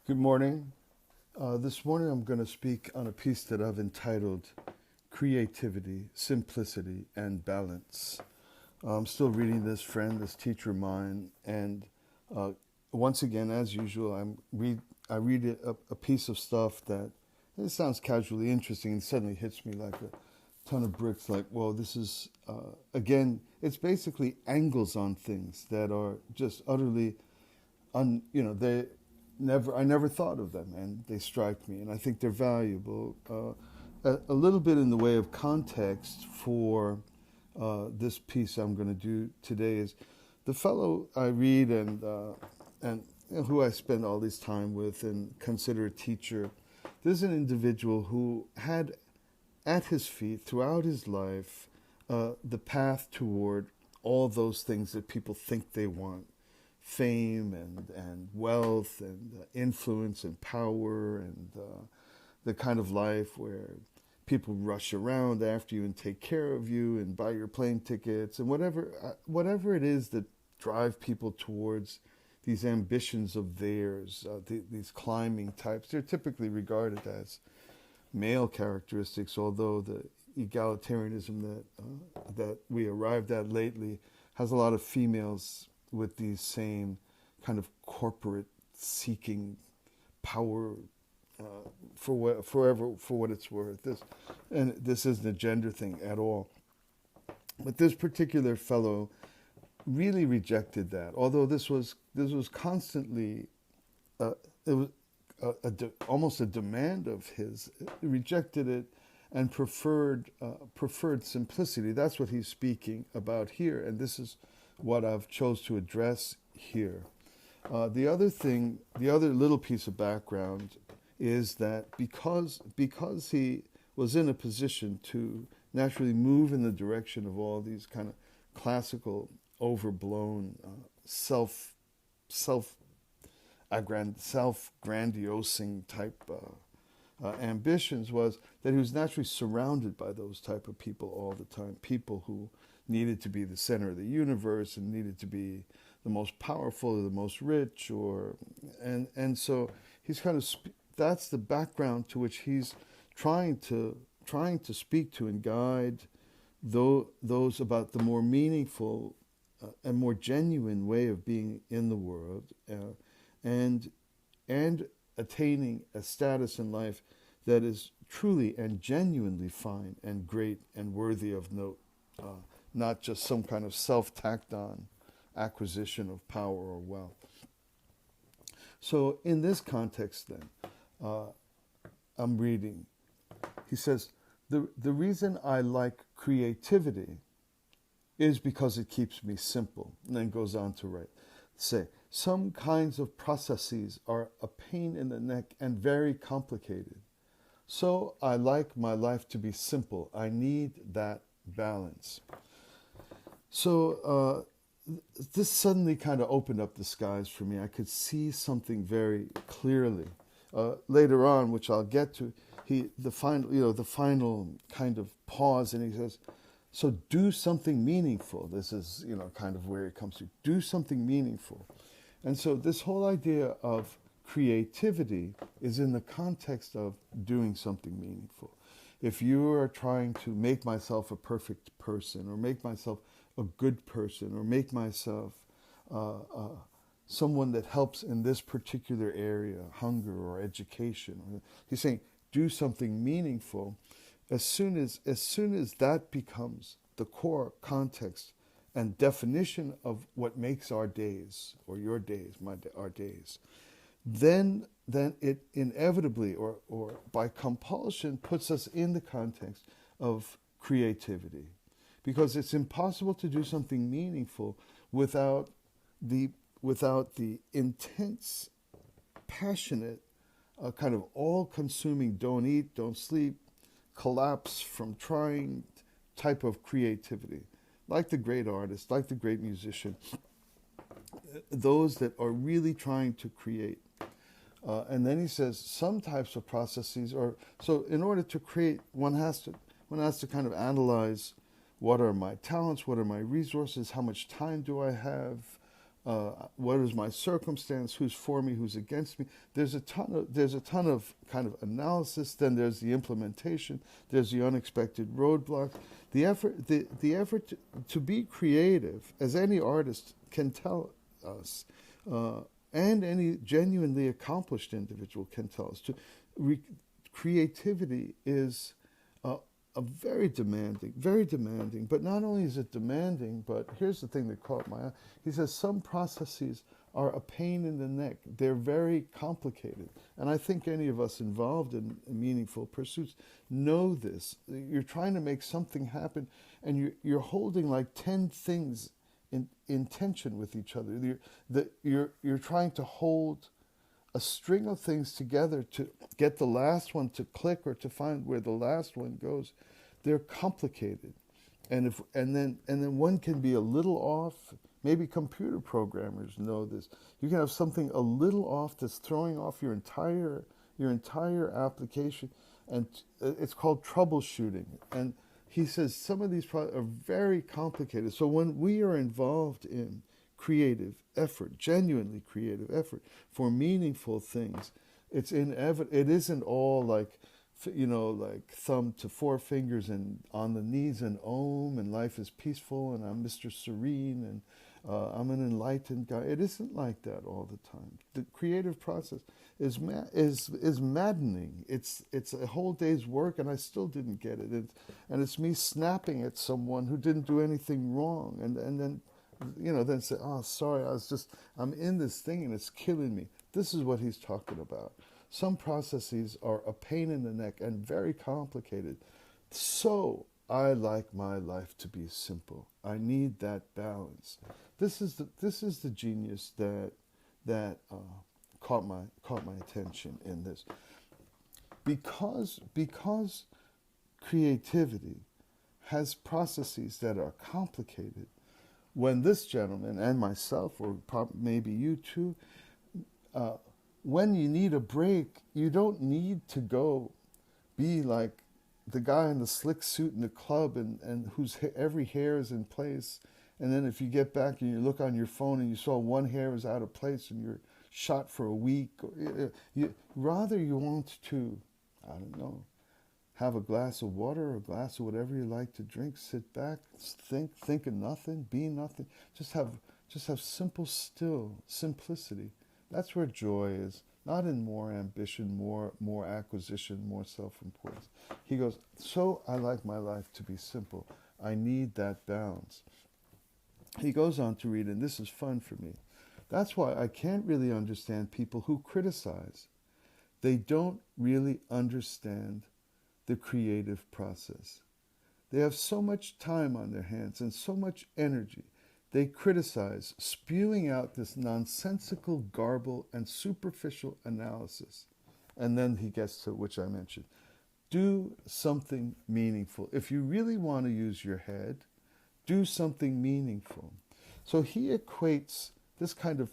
Good morning. This morning I'm going to speak on a piece that I've entitled Creativity, Simplicity, and Balance. I'm still reading this teacher of mine, and uh, once again, as usual, I read a piece of stuff that it sounds casually interesting and suddenly hits me like a ton of bricks. Like, well, this is, again, it's basically angles on things that are just utterly they I never thought of them, and they strike me, and I think they're valuable. A little bit in the way of context for this piece I'm going to do today is the fellow I read and who I spend all this time with and consider a teacher. There's an individual who had at his feet throughout his life the path toward all those things that people think they want: fame and wealth and influence and power and the kind of life where people rush around after you and take care of you and buy your plane tickets and whatever it is that drive people towards these ambitions of theirs, these climbing types. They're typically regarded as male characteristics, although the egalitarianism that we arrived at lately has a lot of females with these same kind of corporate seeking power for what it's worth. This isn't a gender thing at all. But this particular fellow really rejected that. Although this was constantly it was almost a demand of his. He rejected it and preferred simplicity. That's what he's speaking about here, and this is what I've chose to address here. The other little piece of background is that because he was in a position to naturally move in the direction of all these kind of classical, overblown, self grandiosing type ambitions, was that he was naturally surrounded by those type of people all the time. People who needed to be the center of the universe and needed to be the most powerful or the most rich, and so he's kind of that's the background to which he's trying to speak to and guide those about the more meaningful and more genuine way of being in the world, and attaining a status in life that is truly and genuinely fine and great and worthy of note, not just some kind of self-tacked on acquisition of power or wealth. So in this context then, I'm reading, he says, the reason I like creativity is because it keeps me simple. And then goes on to say, some kinds of processes are a pain in the neck and very complicated. So I like my life to be simple. I need that balance. So this suddenly kind of opened up the skies for me. I could see something very clearly. Later on, which I'll get to, the final kind of pause, and he says, "So do something meaningful." This is kind of where it comes to do something meaningful, and so this whole idea of creativity is in the context of doing something meaningful. If you are trying to make myself a perfect person, or make myself a good person, or make myself someone that helps in this particular area, hunger or education, he's saying do something meaningful. As soon as that becomes the core context and definition of what makes our days, or your days, our days, then it inevitably or by compulsion puts us in the context of creativity, because it's impossible to do something meaningful without the intense, passionate, kind of all-consuming, don't eat, don't sleep, collapse from trying type of creativity, like the great artist, like the great musician, those that are really trying to create. And then he says some types of processes are, so in order to create, one has to kind of analyze, what are my talents, what are my resources, how much time do I have, What is my circumstance? Who's for me? Who's against me? There's a ton of kind of analysis. Then there's the implementation. There's the unexpected roadblocks. The effort to be creative, as any artist can tell us, and any genuinely accomplished individual can tell us, creativity is a very demanding. But not only is it demanding, but here's the thing that caught my eye. He says some processes are a pain in the neck. They're very complicated. And I think any of us involved in meaningful pursuits know this. You're trying to make something happen, and you're holding like 10 things in tension with each other. You're trying to hold a string of things together to get the last one to click or to find where the last one goes. They're complicated. And then one can be a little off. Maybe computer programmers know this. You can have something a little off that's throwing off your entire application, and it's called troubleshooting. And he says some of these are very complicated. So when we are involved in creative effort, genuinely creative effort for meaningful things, it isn't all like, like thumb to four fingers and on the knees and Om and life is peaceful and I'm Mr. Serene and I'm an enlightened guy. It isn't like that all the time. The creative process is maddening. It's a whole day's work, and I still didn't get it. And it's me snapping at someone who didn't do anything wrong, and then then say, oh, sorry, I'm in this thing and it's killing me. This is what he's talking about. Some processes are a pain in the neck and very complicated. So I like my life to be simple. I need that balance. This is the genius that caught my attention in this. Because creativity has processes that are complicated. When this gentleman and myself, or maybe you too, when you need a break, you don't need to go be like the guy in the slick suit in the club and whose every hair is in place. And then if you get back and you look on your phone and you saw one hair is out of place and you're shot for a week, rather you want to, I don't know, have a glass of water or a glass of whatever you like to drink, sit back, think of nothing, be nothing. Just have simplicity. That's where joy is. Not in more ambition, more acquisition, more self-importance. He goes, so I like my life to be simple. I need that balance. He goes on to read, and this is fun for me. That's why I can't really understand people who criticize. They don't really understand the creative process. They have so much time on their hands and so much energy. They criticize, spewing out this nonsensical garble and superficial analysis. And then he gets to which I mentioned. Do something meaningful. If you really want to use your head, do something meaningful. So he equates this kind of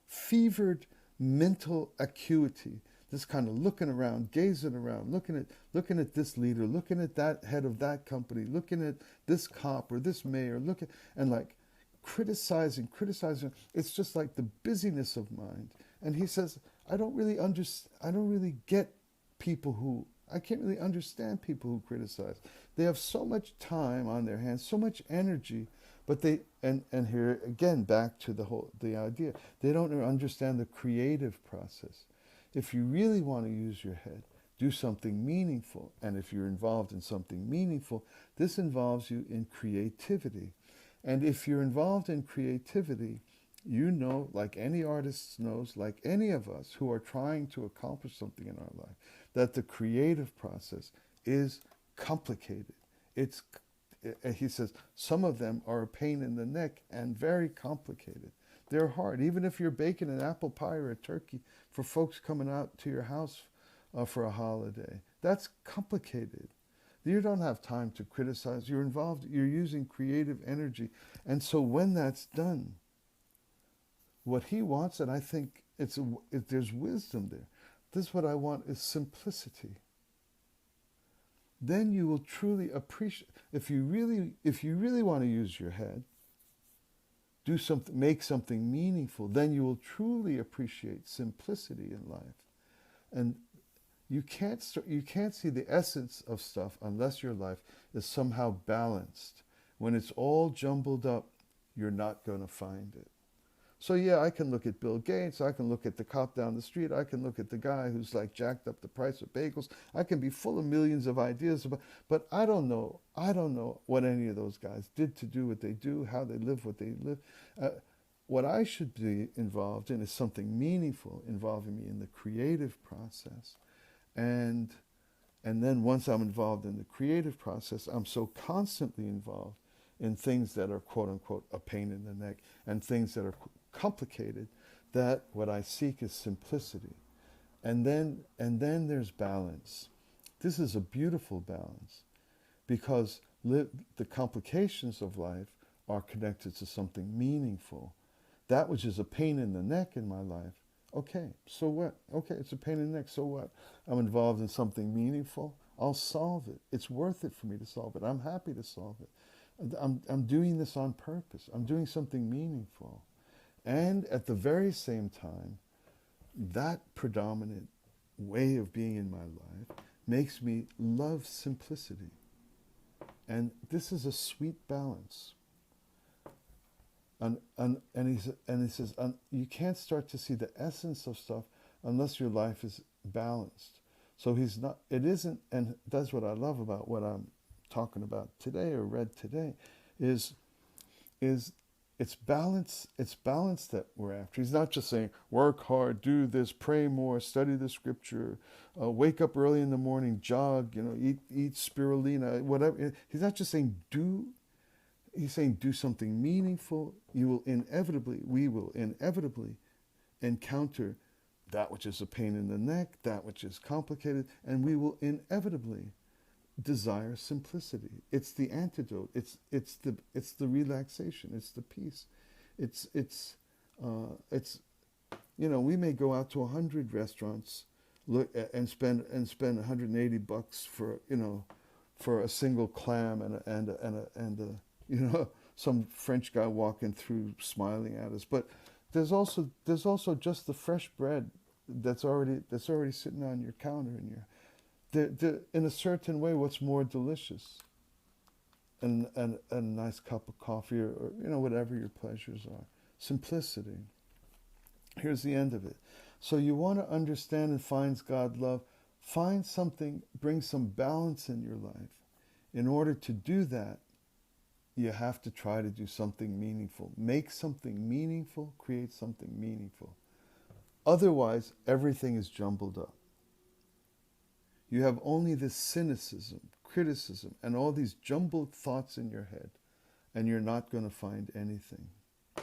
fevered mental acuity, this kind of looking around, gazing around, looking at this leader, looking at that head of that company, looking at this cop or this mayor, and like criticizing. It's just like the busyness of mind. And he says, I can't really understand people who criticize. They have so much time on their hands, so much energy, but and here again back to the idea, they don't understand the creative process. If you really want to use your head, do something meaningful. And if you're involved in something meaningful, this involves you in creativity. And if you're involved in creativity, you know, like any artist knows, like any of us who are trying to accomplish something in our life, that the creative process is complicated. He says, some of them are a pain in the neck and very complicated. They're hard. Even if you're baking an apple pie or a turkey for folks coming out to your house for a holiday, that's complicated. You don't have time to criticize. You're involved. You're using creative energy. And so when that's done, what he wants, and I think there's wisdom there. This is what I want is simplicity. Then you will truly appreciate. If you really want to use your head, do something, make something meaningful, then you will truly appreciate simplicity in life. And you can't see the essence of stuff unless your life is somehow balanced. When it's all jumbled up, you're not going to find it. So yeah, I can look at Bill Gates, I can look at the cop down the street, I can look at the guy who's like jacked up the price of bagels. I can be full of millions of ideas, but I don't know what any of those guys did to do what they do, how they live what they live. What I should be involved in is something meaningful, involving me in the creative process. And then once I'm involved in the creative process, I'm so constantly involved in things that are quote unquote a pain in the neck and things that are complicated, that what I seek is simplicity. And then there's balance. This is a beautiful balance, because the complications of life are connected to something meaningful. That which is a pain in the neck in my life, okay, so what? Okay, it's a pain in the neck, so what? I'm involved in something meaningful, I'll solve it. It's worth it for me to solve it. I'm happy to solve it. I'm doing this on purpose. I'm doing something meaningful. And at the very same time, that predominant way of being in my life makes me love simplicity. And this is a sweet balance. And he says, you can't start to see the essence of stuff unless your life is balanced. So it isn't, and that's what I love about what I'm talking about today or read today, is it's balance that we're after. He's not just saying, work hard, do this, pray more, study the scripture, wake up early in the morning, jog, eat spirulina, whatever. He's not just saying do. He's saying do something meaningful. We will inevitably encounter that which is a pain in the neck, that which is complicated, and we will inevitably desire simplicity. It's the antidote. It's the relaxation. It's the peace. We may go out to 100 restaurants, and spend $180 for a single clam and some French guy walking through smiling at us. But there's also just the fresh bread that's already sitting on your counter, and in a certain way, what's more delicious? And a nice cup of coffee, or whatever your pleasures are. Simplicity. Here's the end of it. So you want to understand and find God's love. Find something, bring some balance in your life. In order to do that, you have to try to do something meaningful. Make something meaningful, create something meaningful. Otherwise, everything is jumbled up. You have only this cynicism, criticism, and all these jumbled thoughts in your head, and you're not going to find anything.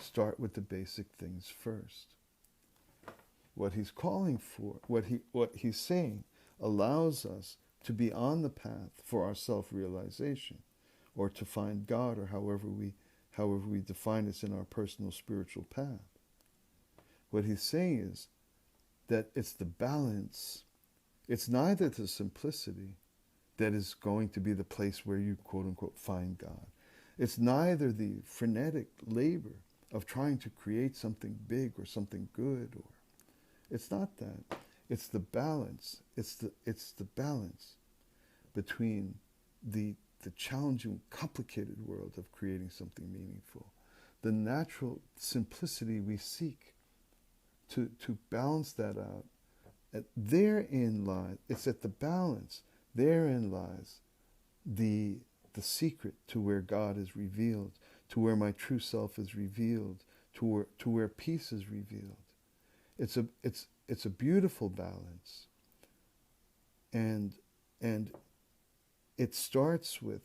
Start with the basic things first. What he's calling for, what he's saying, allows us to be on the path for our self-realization, or to find God, or however we define this in our personal spiritual path. What he's saying is that it's the balance. It's neither the simplicity that is going to be the place where you, quote unquote, find God. It's neither the frenetic labor of trying to create something big or something good, or it's not that. It's the balance. It's the balance between the challenging, complicated world of creating something meaningful. The natural simplicity we seek to balance that out. Therein lies, it's at the balance, therein lies the secret to where God is revealed, to where my true self is revealed, to where peace is revealed. It's a beautiful balance. And it starts with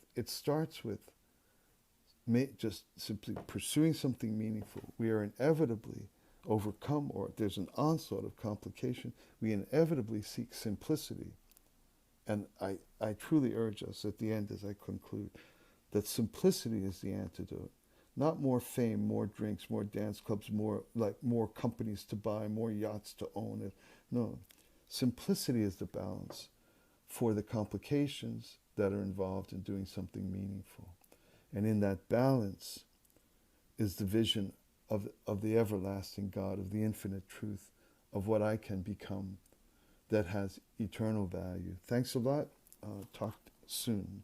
just simply pursuing something meaningful. We are inevitably overcome, or there's an onslaught of complication. We inevitably seek simplicity. And I truly urge us at the end, as I conclude, that simplicity is the antidote. Not more fame, more drinks, more dance clubs, more companies to buy, more yachts to own. No, simplicity is the balance for the complications that are involved in doing something meaningful. And in that balance is the vision of the everlasting God, of the infinite truth, of what I can become that has eternal value. Thanks a lot. Talk soon.